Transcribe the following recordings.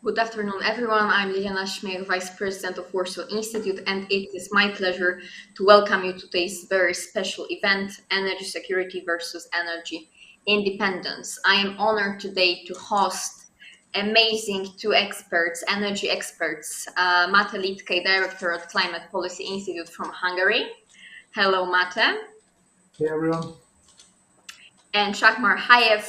Good afternoon, everyone. I'm Liliana Śmiech, Vice President of Warsaw Institute, and it is my pleasure to welcome you to today's very special event, Energy Security versus Energy Independence. I am honored today to host amazing two experts, energy experts, Mate Litkej, Director at Climate Policy Institute from Hungary. Hello, Mate. Hey, everyone. And Shahmar Hayev,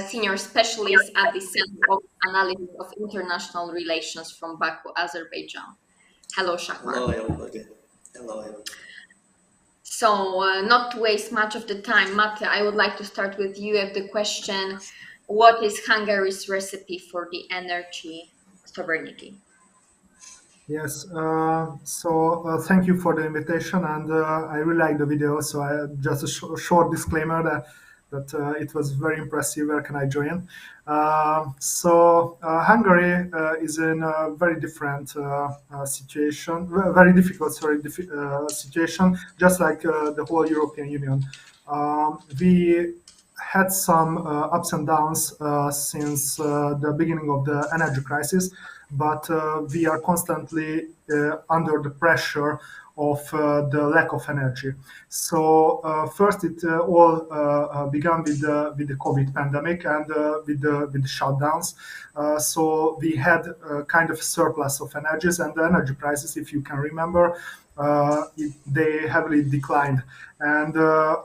Senior Specialist at the Center of Analysis of International Relations from Baku, Azerbaijan. Hello, Shahmar. Hello, everybody. Hello. So, not to waste much of the time, Mate, I would like to start with you with the question, what is Hungary's recipe for the energy sovereignty? Yes, thank you for the invitation, and I really like the video, so just a short disclaimer that it was very impressive. Where can I join? Hungary is in a very different situation, very difficult situation, just like the whole European Union. We had some ups and downs since the beginning of the energy crisis, but we are constantly under the pressure of the lack of energy. So first, it all began with the COVID pandemic and with the shutdowns. So we had a kind of surplus of energies, and the energy prices, if you can remember, they heavily declined. And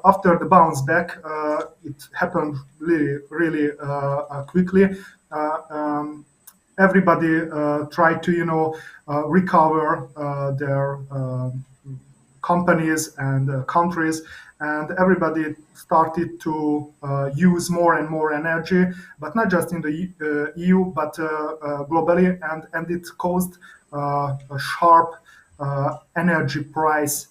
after the bounce back, it happened really quickly. Everybody tried to, recover their companies and countries, and everybody started to use more and more energy, but not just in the EU, but globally, and it caused a sharp energy price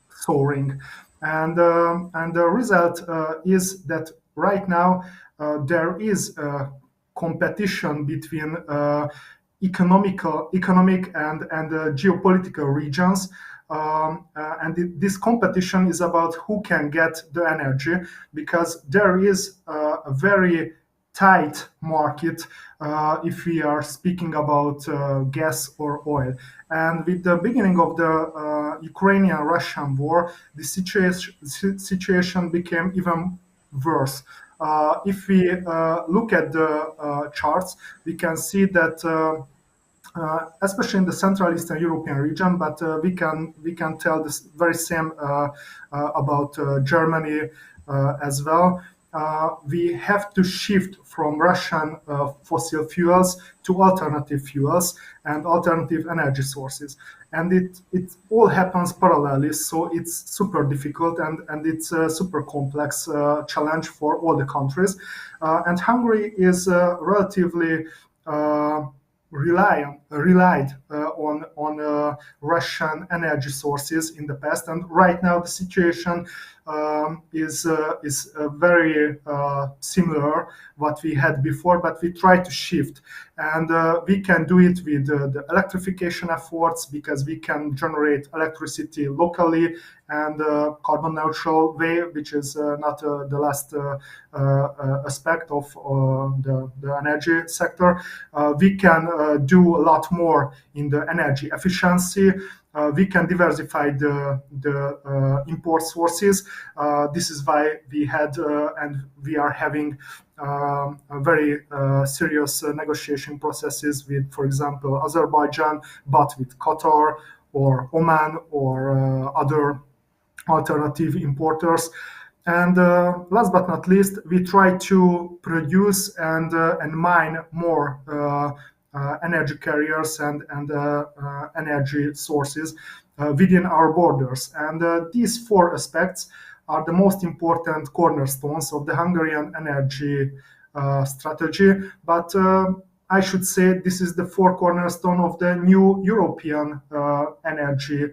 soaring. And the result is that right now there is competition between economic and geopolitical regions, and this competition is about who can get the energy, because there is a very tight market if we are speaking about gas or oil. And with the beginning of the Ukrainian-Russian war, the situation became even worse. If we look at the charts, we can see that, especially in the Central Eastern European region, but we can tell this very same about Germany as well. We have to shift from Russian fossil fuels to alternative fuels and alternative energy sources. And it all happens parallelly, so it's super difficult and it's a super complex challenge for all the countries. And Hungary is relatively relied on Russian energy sources in the past, and right now the situation is very similar what we had before, but we try to shift, and we can do it with the electrification efforts because we can generate electricity locally and carbon neutral way, which is not the last aspect of the energy sector. We can do a lot more in the energy efficiency. We can diversify the import sources. This is why we had and we are having a very serious negotiation processes with, for example, Azerbaijan, but with Qatar or Oman or other alternative importers. And last but not least, we try to produce and mine more energy carriers and energy sources within our borders. And these four aspects are the most important cornerstones of the Hungarian energy strategy. But I should say this is the four cornerstone of the new European energy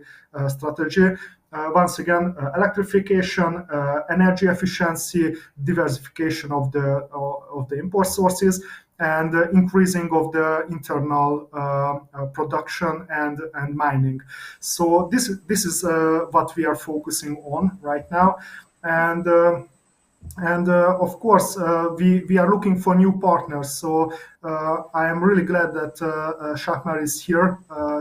strategy. Once again, electrification, energy efficiency, diversification of the import sources, and increasing of the internal production and mining. So this is what we are focusing on right now, and. Of course, we are looking for new partners. So I am really glad that Shahmar is here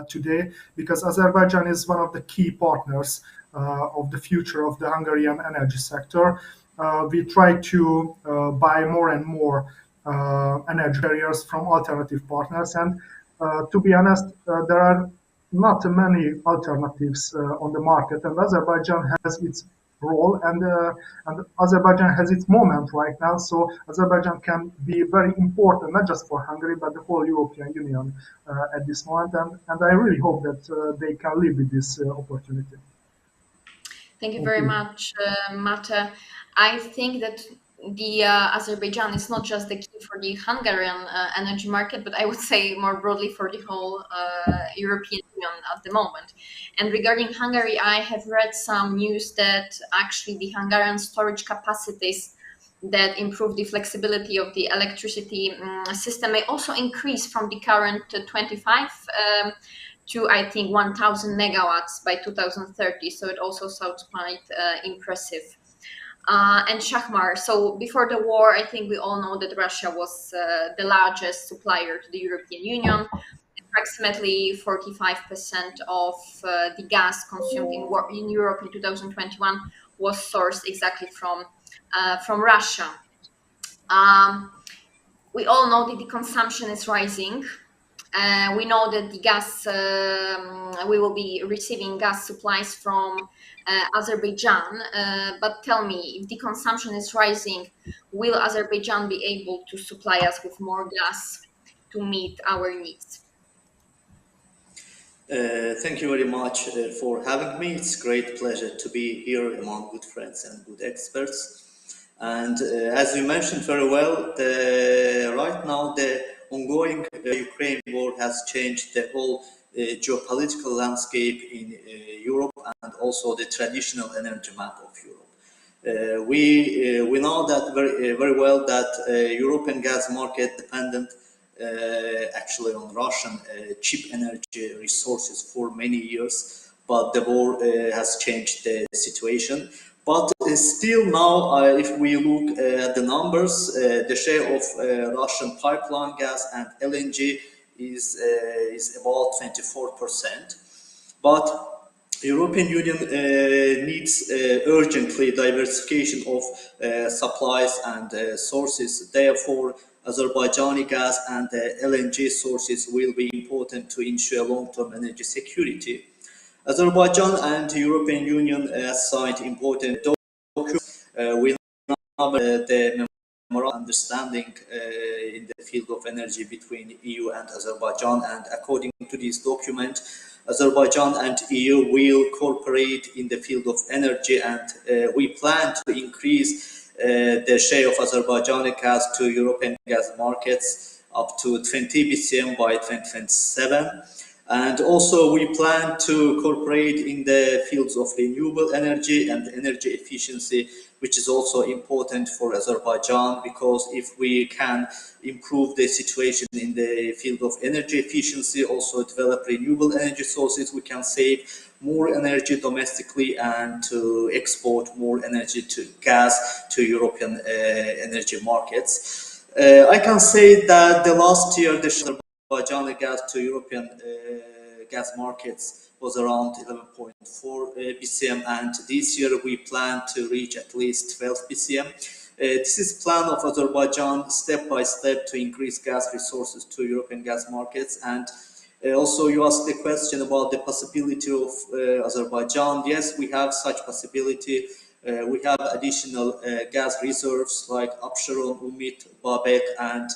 today because Azerbaijan is one of the key partners of the future of the Hungarian energy sector. We try to buy more and more energy carriers from alternative partners. And to be honest, there are not many alternatives on the market, and Azerbaijan has its role, and Azerbaijan has its moment right now. So Azerbaijan can be very important, not just for Hungary, but the whole European Union at this moment. And I really hope that they can live with this opportunity. Thank you Thank very you. much, Mata. I think that the Azerbaijan is not just the key for the Hungarian energy market, but I would say more broadly for the whole European Union at the moment. And regarding Hungary, I have read some news that actually the Hungarian storage capacities that improve the flexibility of the electricity system may also increase from the current 25 to I think 1,000 megawatts by 2030. So it also sounds quite impressive. And Shahmar, so before the war, I think we all know that Russia was the largest supplier to the European Union. Approximately 45% of the gas consumed in Europe in 2021 was sourced exactly from Russia. We all know that the consumption is rising. We know that the gas, we will be receiving gas supplies from Azerbaijan. But tell me, if the consumption is rising, will Azerbaijan be able to supply us with more gas to meet our needs? Thank you very much for having me. It's a great pleasure to be here among good friends and good experts. And as you mentioned very well, right now the ongoing Ukraine war has changed the whole geopolitical landscape in Europe and also the traditional energy map of Europe. We know that very well that European gas market dependent actually on Russian cheap energy resources for many years, but the war has changed the situation. But still now, if we look at the numbers, the share of Russian pipeline gas and LNG is about 24%. But European Union needs urgently diversification of supplies and sources. Therefore, Azerbaijani gas and LNG sources will be important to ensure long-term energy security. Azerbaijan and the European Union signed important documents. We now have the memorandum of understanding in the field of energy between EU and Azerbaijan, and according to this document, Azerbaijan and EU will cooperate in the field of energy, and we plan to increase the share of Azerbaijani gas to European gas markets up to 20 BCM by 2027. And also, we plan to cooperate in the fields of renewable energy and energy efficiency, which is also important for Azerbaijan, because if we can improve the situation in the field of energy efficiency, also develop renewable energy sources, we can save more energy domestically and to export more energy to gas to European energy markets. I can say that the last year, the Azerbaijani gas to European gas markets was around 11.4 BCM, and this year we plan to reach at least 12 BCM. This is plan of Azerbaijan step by step to increase gas resources to European gas markets. And also, you asked the question about the possibility of Azerbaijan. Yes, we have such possibility. We have additional gas reserves like Absheron, Umit, Babek, and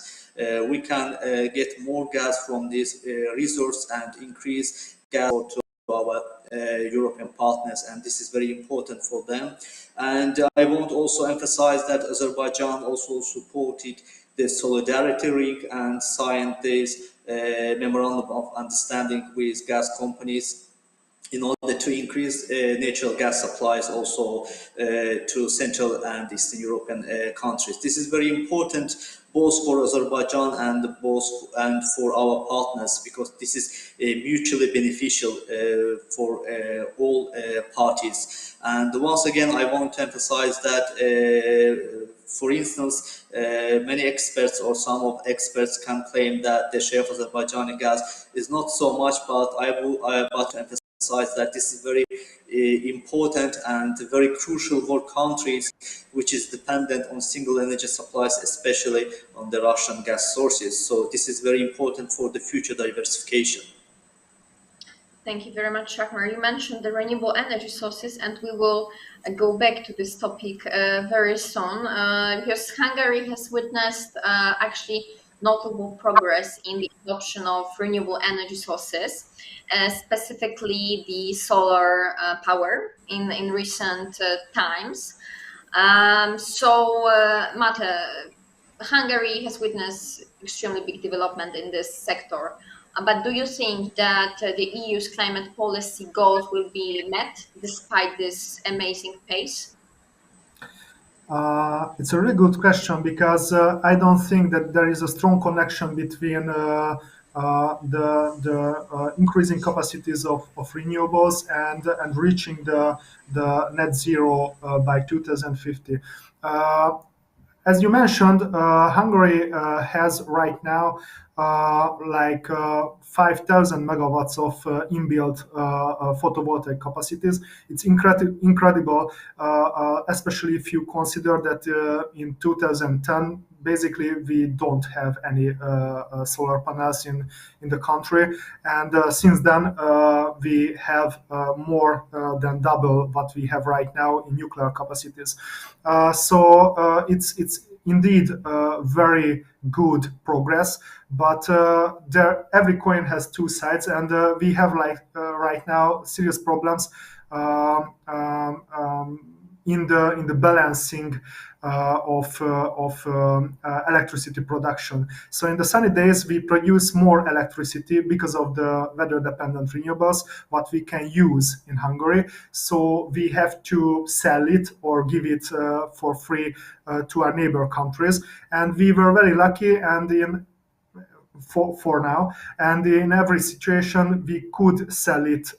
we can get more gas from this resource and increase gas to our European partners, and this is very important for them. And I want to also emphasize that Azerbaijan also supported the Solidarity Ring and signed this memorandum of understanding with gas companies in order to increase natural gas supplies also to Central and Eastern European countries. This is very important both for Azerbaijan and for our partners, because this is mutually beneficial for all parties. And once again, I want to emphasize that, for instance, many experts or some of experts can claim that the share of Azerbaijani gas is not so much, but I want to emphasize that this is very important and very crucial for countries which is dependent on single energy supplies, especially on the Russian gas sources. So this is very important for the future diversification. Thank you very much, Shahmar. You mentioned the renewable energy sources, and we will go back to this topic very soon, because Hungary has witnessed actually notable progress in the adoption of renewable energy sources, specifically the solar power in recent times. Mate, Hungary has witnessed extremely big development in this sector. But do you think that the EU's climate policy goals will be met despite this amazing pace? It's a really good question because I don't think that there is a strong connection between the increasing capacities of renewables and reaching the net zero by 2050. As you mentioned, Hungary has right now like 5,000 megawatts of inbuilt photovoltaic capacities. It's incredible, especially if you consider that in 2010, basically we don't have any solar panels in the country, and since then we have more than double what we have right now in nuclear capacities. It's indeed very good progress, but every coin has two sides, and we have like right now serious problems in the balancing of electricity production. So in the sunny days, we produce more electricity because of the weather-dependent renewables, what we can use in Hungary. So we have to sell it or give it for free to our neighbor countries. And we were very lucky, and for now, and in every situation we could sell it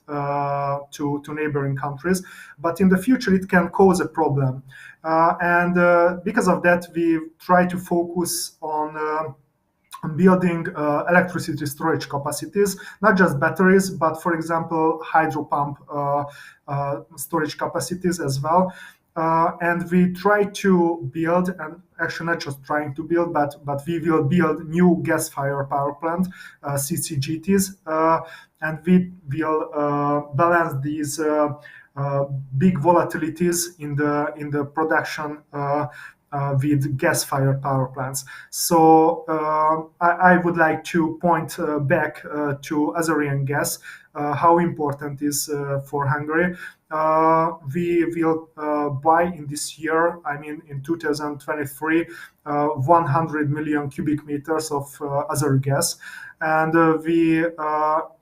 to neighboring countries, but in the future it can cause a problem, and because of that we try to focus on building electricity storage capacities, not just batteries, but for example hydro pump storage capacities as well. And we try to build, and actually not just trying to build, but we will build new gas-fired power plant, CCGTs, and we will balance these big volatilities in the production with gas-fired power plants. So I would like to point back to Azerian gas, how important it is for Hungary. We will buy in this year, I mean in 2023, 100 million cubic meters of Azeri gas, and we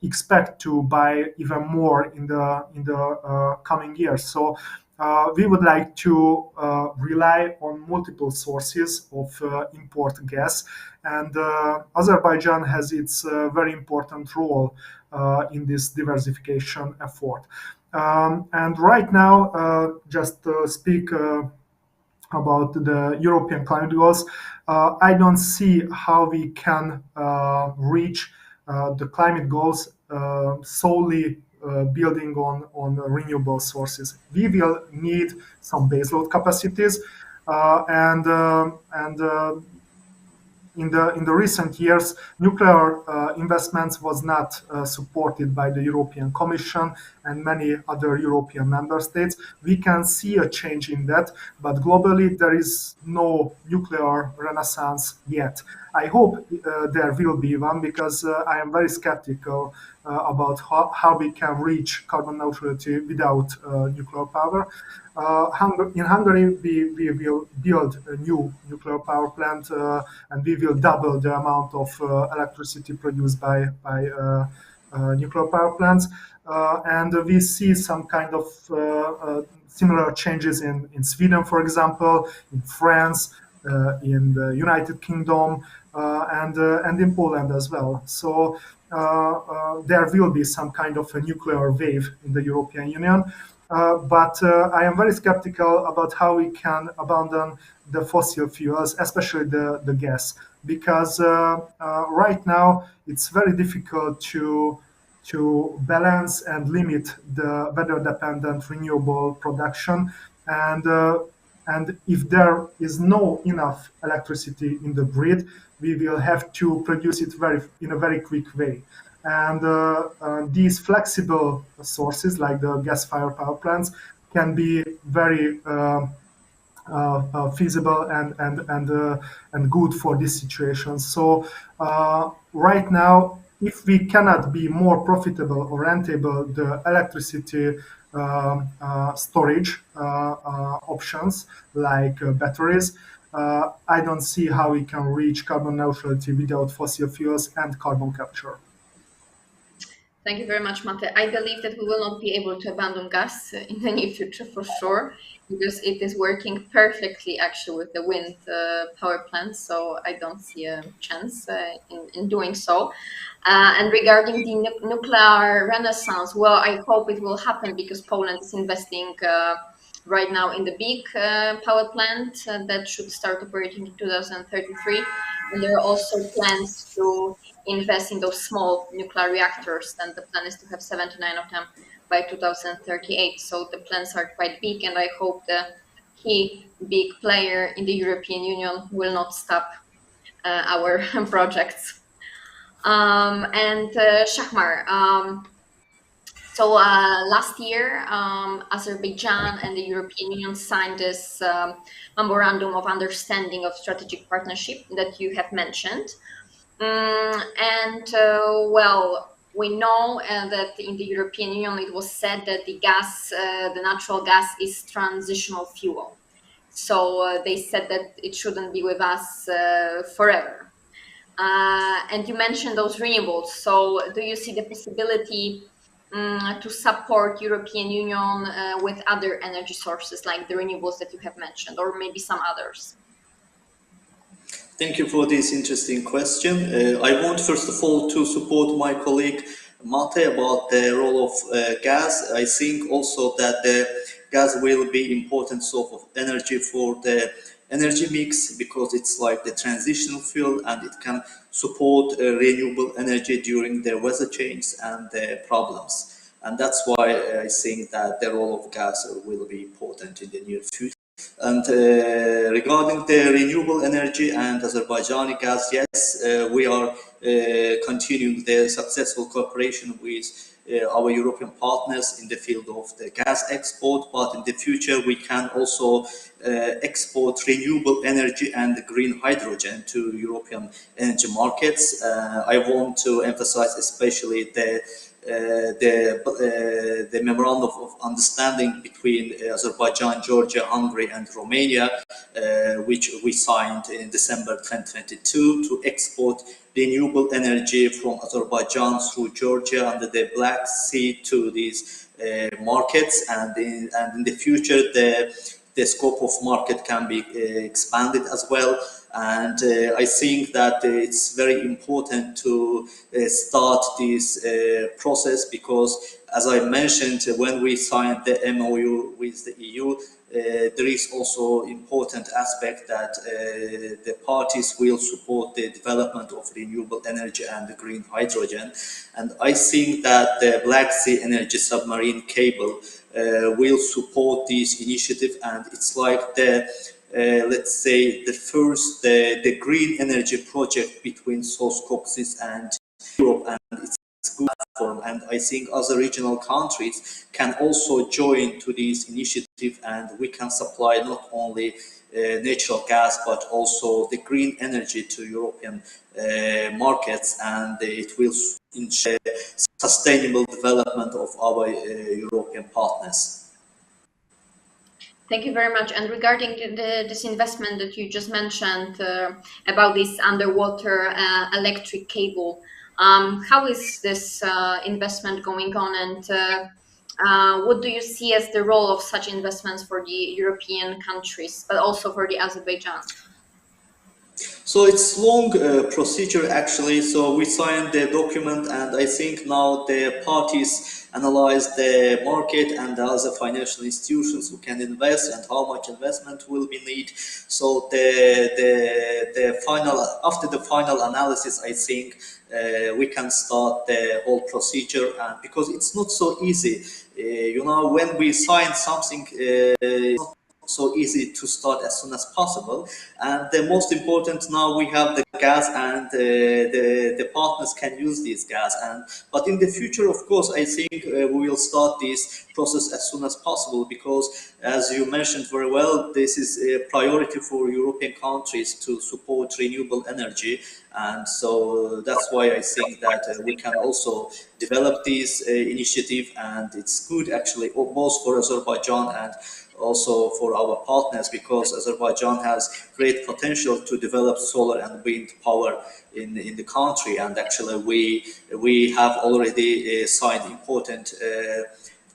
expect to buy even more in the coming years. So we would like to rely on multiple sources of import gas, and Azerbaijan has its very important role in this diversification effort. And right now, just speak about the European climate goals, I don't see how we can reach the climate goals solely building on renewable sources. We will need some baseload capacities, and in the recent years, nuclear investments was not supported by the European Commission and many other European member states. We can see a change in that, but globally there is no nuclear renaissance yet. I hope there will be one, because I am very skeptical about how we can reach carbon neutrality without nuclear power. In Hungary, we will build a new nuclear power plant, and we will double the amount of electricity produced by nuclear power plants. And we see some kind of similar changes in Sweden, for example, in France, in the United Kingdom, and in Poland as well. So there will be some kind of a nuclear wave in the European Union. But I am very skeptical about how we can abandon the fossil fuels, especially the gas, because right now it's very difficult to balance and limit the weather-dependent renewable production, and if there is no enough electricity in the grid, we will have to produce it in a very quick way. And these flexible sources, like the gas-fired power plants, can be very feasible and good for this situation. So right now, if we cannot be more profitable or rentable, the electricity storage options like batteries, I don't see how we can reach carbon neutrality without fossil fuels and carbon capture. Thank you very much, Mate. I believe that we will not be able to abandon gas in the near future for sure, because it is working perfectly actually with the wind power plants. So I don't see a chance in doing so. And regarding the nuclear renaissance, well, I hope it will happen, because Poland is investing right now in the big power plant that should start operating in 2033. And there are also plans to invest in those small nuclear reactors, and the plan is to have 79 of them by 2038. So the plans are quite big, and I hope the key big player in the European Union will not stop our projects. And Shahmar, so last year, Azerbaijan and the European Union signed this memorandum of understanding of strategic partnership that you have mentioned. And well, we know that in the European Union it was said that the natural gas is transitional fuel. So they said that it shouldn't be with us forever. And you mentioned those renewables. So do you see the possibility to support European Union with other energy sources like the renewables that you have mentioned, or maybe some others? Thank you for this interesting question. I want first of all to support my colleague Mate about the role of gas. I think also that the gas will be important source of energy for the energy mix, because it's like the transitional fuel and it can support renewable energy during the weather change and the problems. And that's why I think that the role of gas will be important in the near future. And regarding the renewable energy and Azerbaijani gas, yes, we are continuing the successful cooperation with our European partners in the field of the gas export, but in the future we can also export renewable energy and green hydrogen to European energy markets. I want to emphasize especially the the memorandum of understanding between Azerbaijan, Georgia, Hungary, and Romania, which we signed in December 2022 to export renewable energy from Azerbaijan through Georgia under the Black Sea to these markets, and in the future the scope of market can be expanded as well. And I think that it's very important to start this process because, as I mentioned, when we signed the MOU with the EU, there is also important aspect that the parties will support the development of renewable energy and the green hydrogen. And I think that the Black Sea Energy Submarine Cable will support this initiative, and it's like the let's say the first the green energy project between South Caucasus and Europe, and it's good platform. And I think other regional countries can also join to this initiative, and we can supply not only natural gas but also the green energy to European markets, and it will ensure sustainable development of our European partners. Thank you very much. And regarding this investment that you just mentioned about this underwater electric cable, how is this investment going on, and what do you see as the role of such investments for the European countries, but also for the Azerbaijan? So it's long procedure actually. So we signed the document, and I think now the parties analyze the market and the other financial institutions who can invest and how much investment will be need. So the final, after the final analysis, I think we can start the whole procedure, and because it's not so easy. When we sign something, so easy to start as soon as possible. And the most important now, we have the gas, and the partners can use this gas. But in the future, of course, I think we will start this process as soon as possible, because as you mentioned very well, this is a priority for European countries to support renewable energy. And so that's why I think that we can also develop this initiative, and it's good actually both for Azerbaijan and also for our partners, because Azerbaijan has great potential to develop solar and wind power in the country. And actually we have already signed important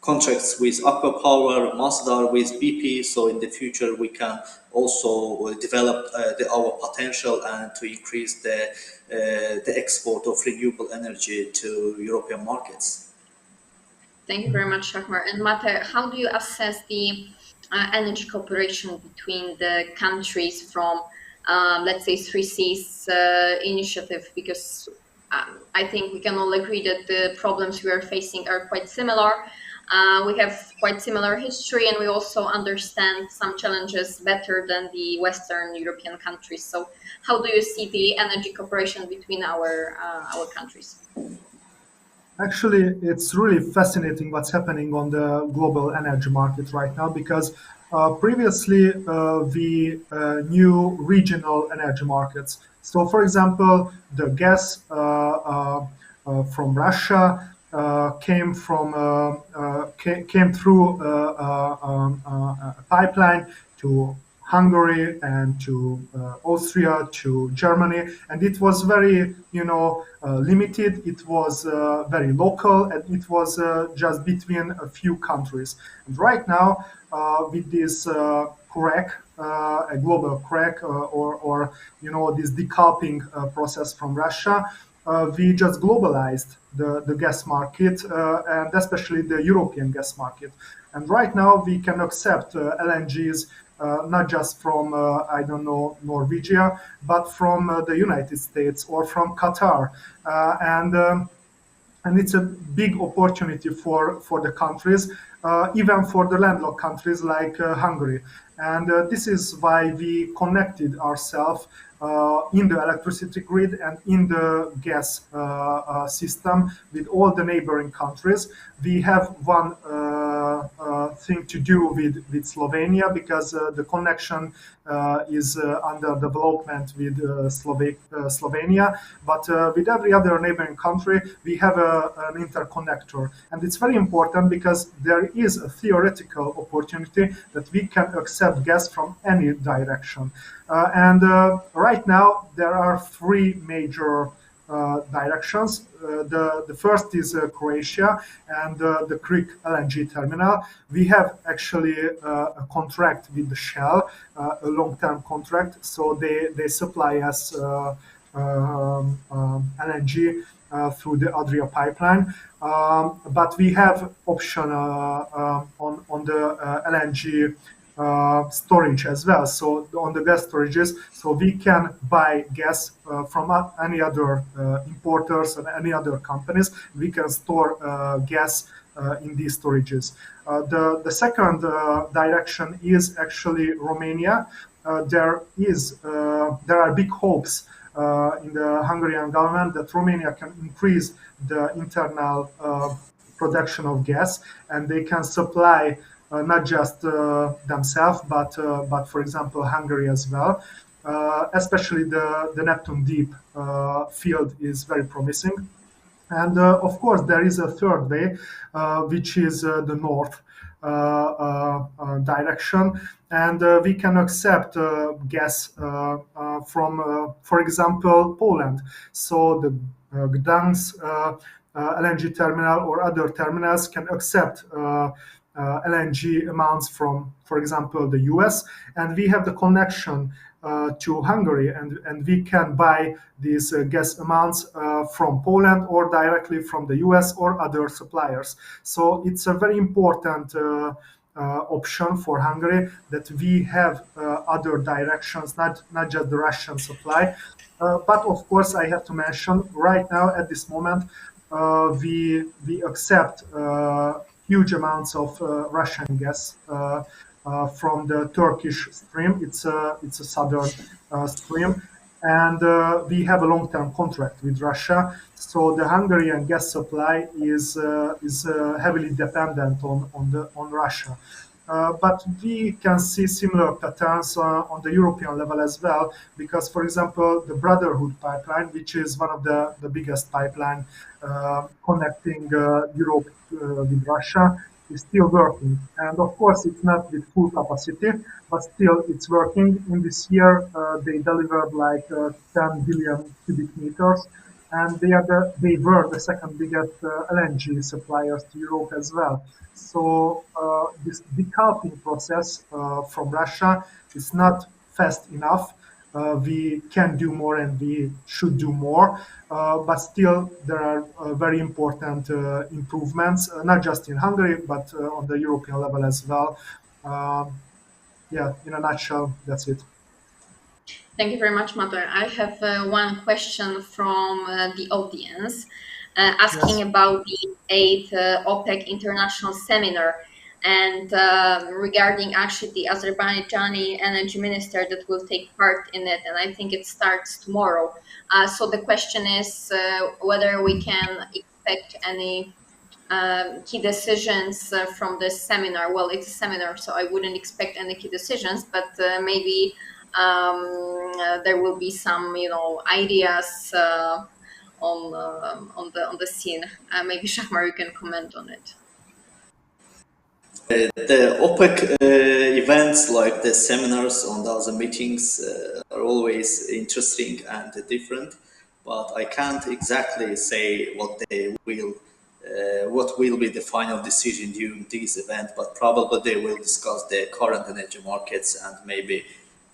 contracts with Aqua Power, Masdar, with BP. So in the future we can also develop our potential and to increase the export of renewable energy to European markets. Thank you very much, Shahmar. And Mate, how do you assess the energy cooperation between the countries from, let's say, Three Seas initiative? Because I think we can all agree that the problems we are facing are quite similar. We have quite similar history, and we also understand some challenges better than the Western European countries. So how do you see the energy cooperation between our countries? Actually, it's really fascinating what's happening on the global energy market right now, because previously we knew regional energy markets. So, for example, the gas from Russia came through a pipeline to Hungary and to Austria to Germany, and it was very, limited. It was very local, and it was just between a few countries. And right now, with this crack, a global crack, or this decoupling process from Russia, we just globalized the gas market, and especially the European gas market. And right now, we can accept LNGs. Not just from, Norwegia, but from the United States or from Qatar. And it's a big opportunity for the countries, even for the landlocked countries like Hungary. And this is why we connected ourselves in the electricity grid and in the gas system with all the neighboring countries. We have one nothing to do with Slovenia because the connection is under development with Slovenia. But with every other neighboring country, we have an interconnector. And it's very important because there is a theoretical opportunity that we can accept gas from any direction. And right now, there are three major directions. The first is Croatia and the Greek LNG terminal. We have actually a contract with the Shell, a long-term contract. So they supply us LNG through the Adria pipeline. But we have option on the LNG storage as well. So on the gas storages, so we can buy gas from any other importers and any other companies. We can store gas in these storages. The second direction is actually Romania. There are big hopes in the Hungarian government that Romania can increase the internal production of gas, and they can supply not just themselves, but for example Hungary as well. Especially the Neptune Deep field is very promising. And of course, there is a third way, which is the north direction, and we can accept gas from, for example, Poland. So the Gdansk LNG terminal or other terminals can accept LNG amounts from, for example, the US, and we have the connection to Hungary, and we can buy these gas amounts from Poland or directly from the US or other suppliers. So it's a very important option for Hungary that we have other directions, not just the Russian supply. But of course, I have to mention right now at this moment, we accept huge amounts of Russian gas from the Turkish stream. It's a southern stream, and we have a long-term contract with Russia. So the Hungarian gas supply is heavily dependent on Russia. But we can see similar patterns on the European level as well, because, for example, the Brotherhood pipeline, which is one of the biggest pipeline connecting Europe with Russia, is still working. And of course, it's not with full capacity, but still it's working. In this year, they delivered like 10 billion cubic meters, and they were the second biggest LNG suppliers to Europe as well. So this decoupling process from Russia is not fast enough. We can do more and we should do more, but still there are very important improvements, not just in Hungary, but on the European level as well. Yeah, in a nutshell, that's it. Thank you very much, Mother. I have one question from the audience asking Yes. about the 8th OPEC International Seminar and regarding actually the Azerbaijani energy minister that will take part in it. And I think it starts tomorrow. So the question is whether we can expect any key decisions from this seminar. Well, it's a seminar, so I wouldn't expect any key decisions, but maybe there will be some, ideas on the scene. Maybe Shahmar, you can comment on it. The OPEC events, like the seminars and other meetings, are always interesting and different. But I can't exactly say what will be the final decision during this event. But probably they will discuss the current energy markets and maybe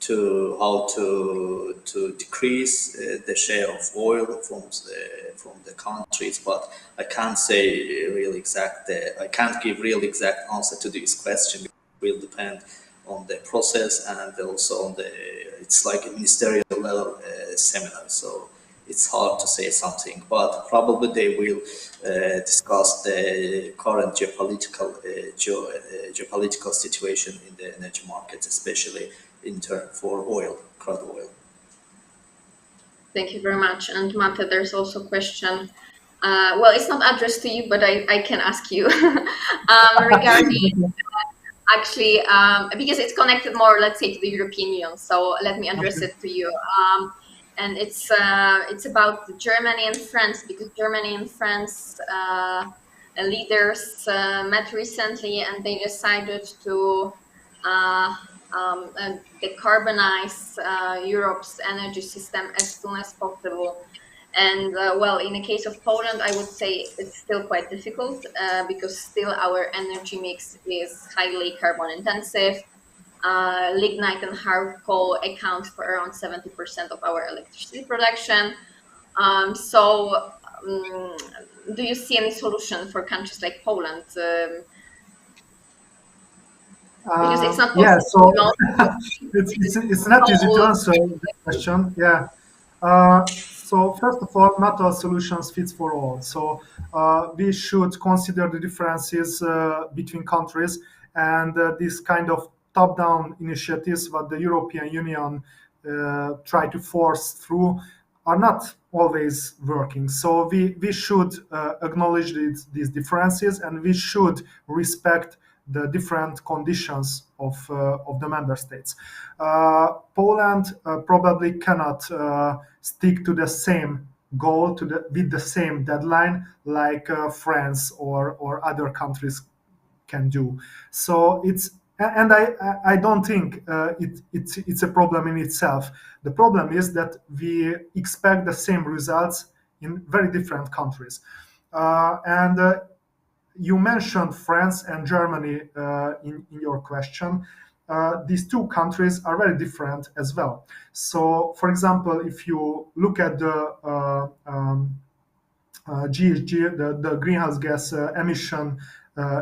how to decrease the share of oil from the countries, but I can't say real exact. I can't give real exact answer to this question. It will depend on the process and also on the. It's like a ministerial level seminar, so it's hard to say something. But probably they will discuss the current geopolitical situation in the energy markets, especially in turn for oil, crude oil. Thank you very much. And Mate, there's also a question. Well, it's not addressed to you, but I can ask you regarding actually, because it's connected more, let's say, to the European Union. So let me address Okay. it to you. And it's about Germany and France, because Germany and France leaders met recently, and they decided to uh, decarbonize Europe's energy system as soon as possible. And well, in the case of Poland, I would say it's still quite difficult because still our energy mix is highly carbon intensive. Lignite and hard coal account for around 70% of our electricity production. So, do you see any solution for countries like Poland? Because it's not Yeah, possible, so to it's not easy to coal. answer the question. Yeah. So first of all, not all solutions fits for all. So we should consider the differences between countries, and this kind of top-down initiatives what the European Union try to force through are not always working. So we should acknowledge these differences, and we should respect the different conditions of the member states. Poland probably cannot stick to the same goal with the same deadline like France or other countries can do. So and I don't think it's a problem in itself. The problem is that we expect the same results in very different countries. And You mentioned France and Germany in your question. These two countries are very different as well. So, for example, if you look at the GHG, the greenhouse gas emission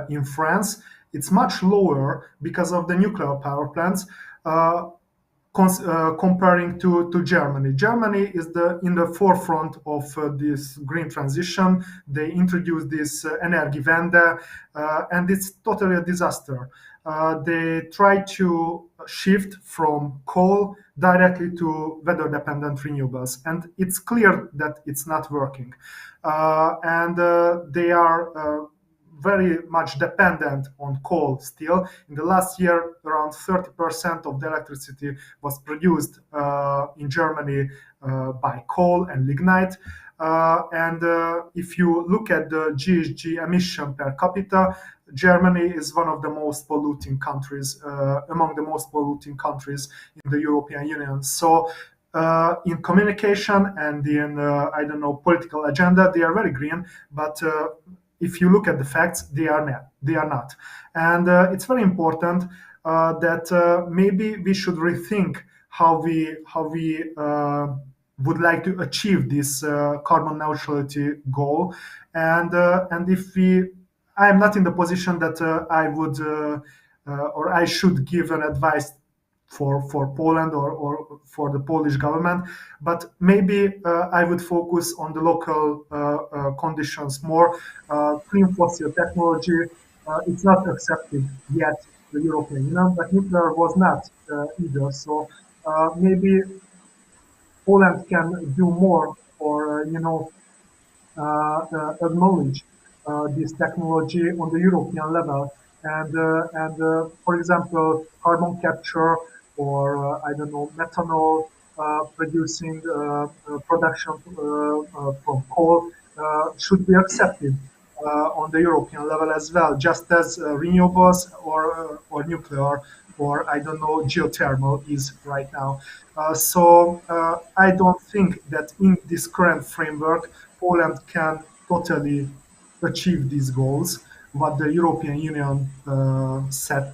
in France, it's much lower because of the nuclear power plants. Comparing to Germany. Germany is in the forefront of this green transition. They introduced this Energiewende, and it's totally a disaster. They try to shift from coal directly to weather-dependent renewables, and it's clear that it's not working. And They are very much dependent on coal still. In the last year, around 30% of the electricity was produced in Germany by coal and lignite. If you look at the GHG emission per capita, Germany is one of the most polluting countries, among the most polluting countries in the European Union. So in communication and in I don't know political agenda, they are very green, but if you look at the facts, they are not. They are not, and it's very important that maybe we should rethink how we would like to achieve this carbon neutrality goal, and if we, I am not in the position that I would or I should give an advice for Poland or for the Polish government, but maybe I would focus on the local conditions more. Clean fossil technology, it's not accepted yet the European Union, but nuclear was not either. So maybe Poland can do more for acknowledge this technology on the European level. For example, carbon capture or I don't know, methanol producing production from coal should be accepted on the European level as well, just as renewables or nuclear or I don't know, geothermal is right now. I don't think that in this current framework, Poland can totally achieve these goals, what the European Union set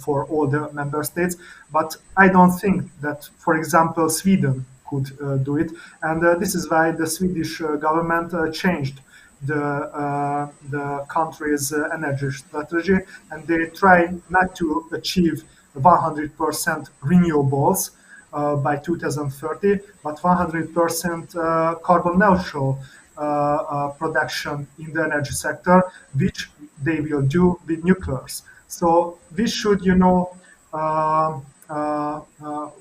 for all the member states. But I don't think that, for example, Sweden could do it. And this is why the Swedish government changed the country's energy strategy, and they try not to achieve 100% renewables by 2030, but 100% carbon neutral production in the energy sector, which they will do with nuclears. So we should,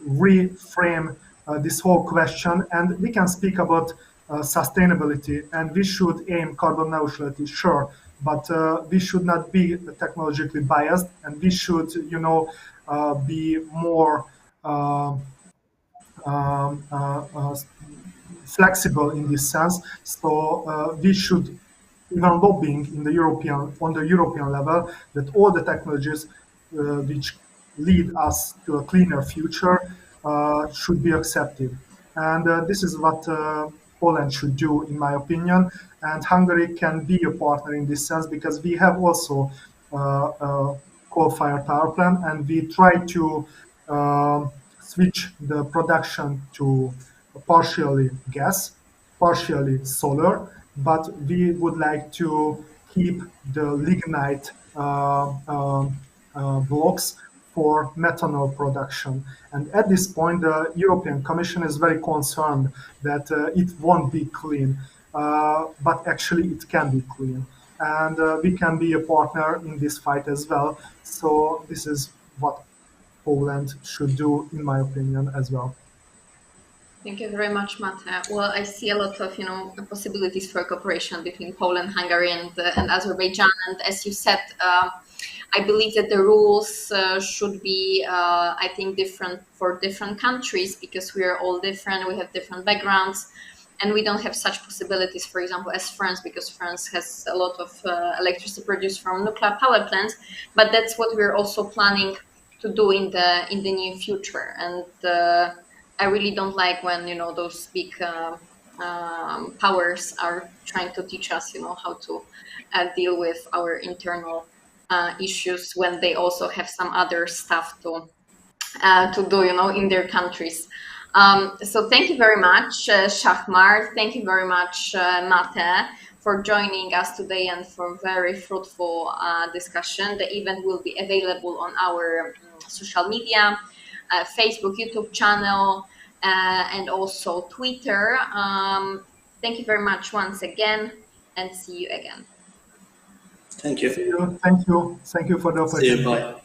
reframe this whole question, and we can speak about sustainability, and we should aim carbon neutrality, sure, but we should not be technologically biased, and we should, be more um, flexible in this sense. So we should even lobbying in the European on the European level that all the technologies which lead us to a cleaner future should be accepted. And this is what Poland should do, in my opinion. And Hungary can be a partner in this sense because we have also a coal-fired power plant, and we try to switch the production to partially gas, partially solar, but we would like to keep the lignite blocks for methanol production. And at this point, the European Commission is very concerned that it won't be clean, but actually it can be clean. And we can be a partner in this fight as well. So this is what Poland should do, in my opinion, as well. Thank you very much, Mate. Well, I see a lot of, possibilities for cooperation between Poland, Hungary, and Azerbaijan. And as you said, I believe that the rules should be, I think, different for different countries because we are all different. We have different backgrounds, and we don't have such possibilities, for example, as France, because France has a lot of electricity produced from nuclear power plants. But that's what we're also planning to do in the near future. And I really don't like when those big powers are trying to teach us, how to deal with our internal issues when they also have some other stuff to do, in their countries. So thank you very much, Shahmar. Thank you very much, Mate, for joining us today and for very fruitful discussion. The event will be available on our social media, Facebook, YouTube channel, and also Twitter. Thank you very much once again, and see you again. Thank you. See you. Thank you. Thank you for the See you. opportunity. Bye.